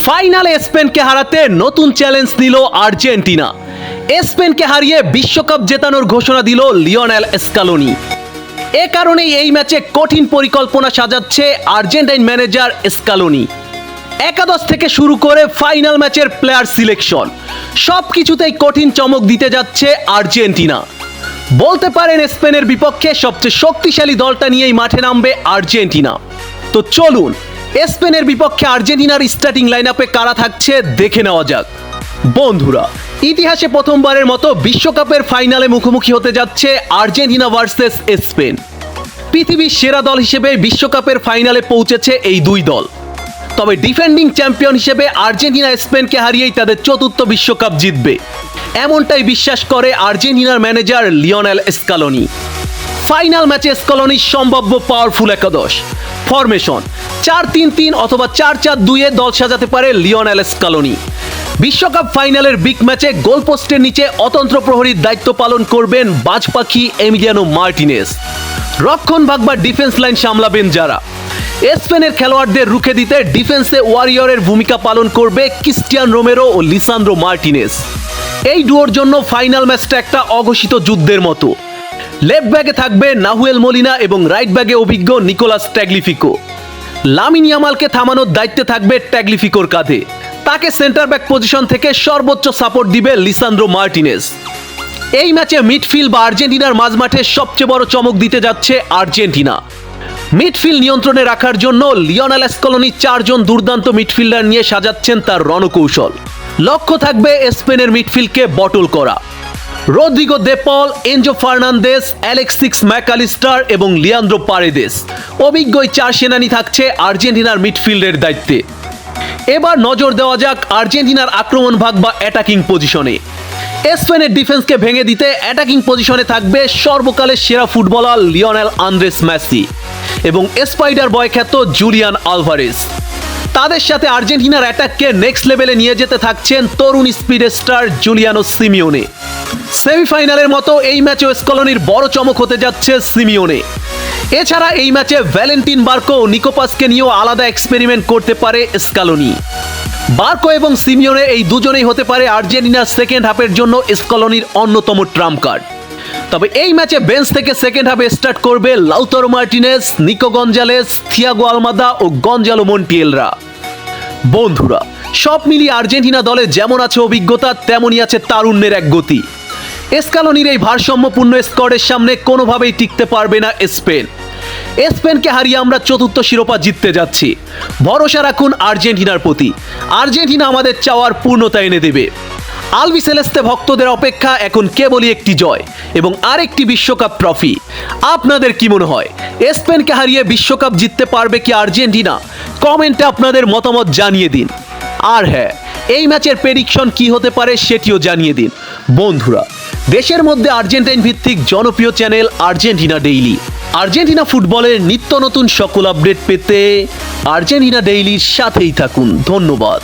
ফাইনালে স্পেনকে হারাতে নতুন চ্যালেঞ্জ দিল আর্জেন্টিনা। স্পেনকে হারিয়ে বিশ্বকাপ জেতানোর ঘোষণা দিল লিওনেল স্কালোনি। এ কারণেই এই ম্যাচে কঠিন পরিকল্পনা সাজাচ্ছে আর্জেন্টাইন ম্যানেজার স্কালোনি। একাদশ থেকে শুরু করে ফাইনাল ম্যাচের প্লেয়ার সিলেকশন সবকিছুতেই কঠিন চমক দিতে যাচ্ছে আর্জেন্টিনা। বলতে পারেন স্পেনের বিপক্ষে সবচেয়ে শক্তিশালী দলটা নিয়েই মাঠে নামবে আর্জেন্টিনা। তো চলুন স্পেনের বিপক্ষে আর্জেন্টিনার স্টার্টিং লাইনআপে কারা থাকছে দেখে নেওয়া যাক। বন্ধুরা, ইতিহাসে প্রথমবারের মতো বিশ্বকাপের ফাইনালে মুখোমুখি হতে যাচ্ছে আর্জেন্টিনা ভার্সেস স্পেন। পৃথিবীর সেরা দল হিসেবে বিশ্বকাপের ফাইনালে পৌঁছেছে এই দুই দল। তবে ডিফেন্ডিং চ্যাম্পিয়ন হিসেবে আর্জেন্টিনা স্পেনকে হারিয়েই তাদের চতুর্থ বিশ্বকাপ জিতবে, এমনটাই বিশ্বাস করে আর্জেন্টিনার ম্যানেজার লিওনেল স্কালোনি। ফাইনাল ম্যাচে স্কালোনির সম্ভাব্য পাওয়ারফুল একাদশ ফরমেশন 4-3-3 অথবা 4-4-2-এ দল সাজাতে পারে লিওনেল স্কালোনি। বিশ্বকাপ ফাইনালের বিগ ম্যাচে গোলপোস্টের নিচে অতন্ত্র প্রহরীর দায়িত্ব পালন করবেন বাজ পাখি এমিলিয়ানো মার্টিনেজ। রক্ষণভাগ বা ডিফেন্স লাইন সামলাবেন যারা। স্পেনের খেলোয়াড়দের রুখে দিতে ডিফেন্সে ওয়ারিয়রের ভূমিকা পালন করবে ক্রিস্টিয়ান রোমেরো ও লিসান্দ্রো মার্টিনেজ। এই ডুয়োর জন্য ফাইনাল ম্যাচটা একটা অঘোষিত যুদ্ধের মতো। লেফট ব্যাগে থাকবে নাহুয়েল মোলিনা এবং রাইট ব্যাগে অভিজ্ঞ নিকোলাস ট্যাগলিফিকো। লামিন ইয়ামালকে থামানোর দায়িত্বে থাকবে ট্যাগলিফিকোর কাঁধে। তাকে সেন্টার ব্যাক পজিশন থেকে সর্বোচ্চ সাপোর্ট দিবে লিসান্দ্রো মার্টিনেজ। এই ম্যাচে মিডফিল্ড বা আর্জেন্টিনার মাঝমাঠে সবচেয়ে বড় চমক দিতে যাচ্ছে আর্জেন্টিনা। মিডফিল্ড নিয়ন্ত্রণে রাখার জন্য লিওনেল স্কালোনি 4 জন দুর্দান্ত মিডফিল্ডার নিয়ে সাজাচ্ছেন তার রণকৌশল। লক্ষ্য থাকবে স্পেনের মিডফিল্ডকে বটল করা। রদ্রিগো দে পল, এনজো ফার্নান্দেস, অ্যালেক্সিস ম্যাকঅ্যালিস্টার এবং লিয়ান্দ্রো পারেদেস অভিজ্ঞ 4 সেনানি থাকছে আর্জেন্টিনার মিডফিল্ডের দায়িত্বে। এবার নজর দেওয়া যাক আর্জেন্টিনার আক্রমণ ভাগ বা অ্যাটাকিং পজিশনে। স্পেনের ডিফেন্সকে ভেঙে দিতে অ্যাটাকিং পজিশনে থাকবে সর্বকালের সেরা ফুটবলার লিওনেল আন্দ্রেস মেসি এবং স্পাইডার বয় খ্যাত জুলিয়ান আলভারেজ। তাদের সাথে আর্জেন্টিনার অ্যাটাককে নেক্সট লেভেলে নিয়ে যেতে থাকছেন তরুণ স্পিড স্টার জুলিয়ানো সিমিওনে। সেমিফাইনালের মতো এই ম্যাচেও স্কালোনির বড় চমক হতে যাচ্ছে সিমিওনে। এছাড়া এই ম্যাচে ভ্যালেন্টিন বার্কো ও নিকোপাসকে নিয়েও আলাদা এক্সপেরিমেন্ট করতে পারে স্কালোনি। বার্কো এবং সিমিওনে এই দুজনেই হতে পারে আর্জেন্টিনার সেকেন্ড হাফের জন্য স্কালোনির অন্যতম ট্রাম্প কার্ড। তবে এই ম্যাচে বেঞ্চ থেকে সেকেন্ড হাফে স্টার্ট করবে Lautaro Martinez, Nico Gonzalez, Thiago Almada ও গঞ্জালো মন্টিয়েলরা। বন্ধুরা, সব মিলিয়ে আর্জেন্টিনা দলে যেমন আছে অভিজ্ঞতা, তেমনই আছে তারুণ্যের এক গতি। স্কালোনির এই ভারসাম্যপূর্ণ স্কোয়াডের সামনে কোনোভাবেই টিকতে পারবে না স্পেন। স্পেনকে হারিয়ে আমরা চতুর্থ শিরোপা জিততে যাচ্ছি। ভরসা রাখুন আর্জেন্টিনার প্রতি। আর্জেন্টিনা আমাদের চাওয়ার পূর্ণতা এনে দেবে। আলবিসেলেস্তে ভক্তদের অপেক্ষা এখন কেবলই একটি জয় এবং আরেকটি বিশ্বকাপ ট্রফি। আপনাদের কি মনে হয়, স্পেনকে হারিয়ে বিশ্বকাপ জিততে পারবে কি আর্জেন্টিনা? কমেন্টে আপনাদের মতামত জানিয়ে দিন। আর হ্যাঁ, এই ম্যাচের প্রেডিকশন কি হতে পারে সেটিও জানিয়ে দিন। বন্ধুরা, দেশের মধ্যে আর্জেন্টাইন ভিত্তিক জনপ্রিয় চ্যানেল আর্জেন্টিনা ডেইলি আর্জেন্টিনা ফুটবলের নিত্য নতুন সকল আপডেট পেতে আর্জেন্টিনা ডেইলির সাথেই থাকুন। ধন্যবাদ।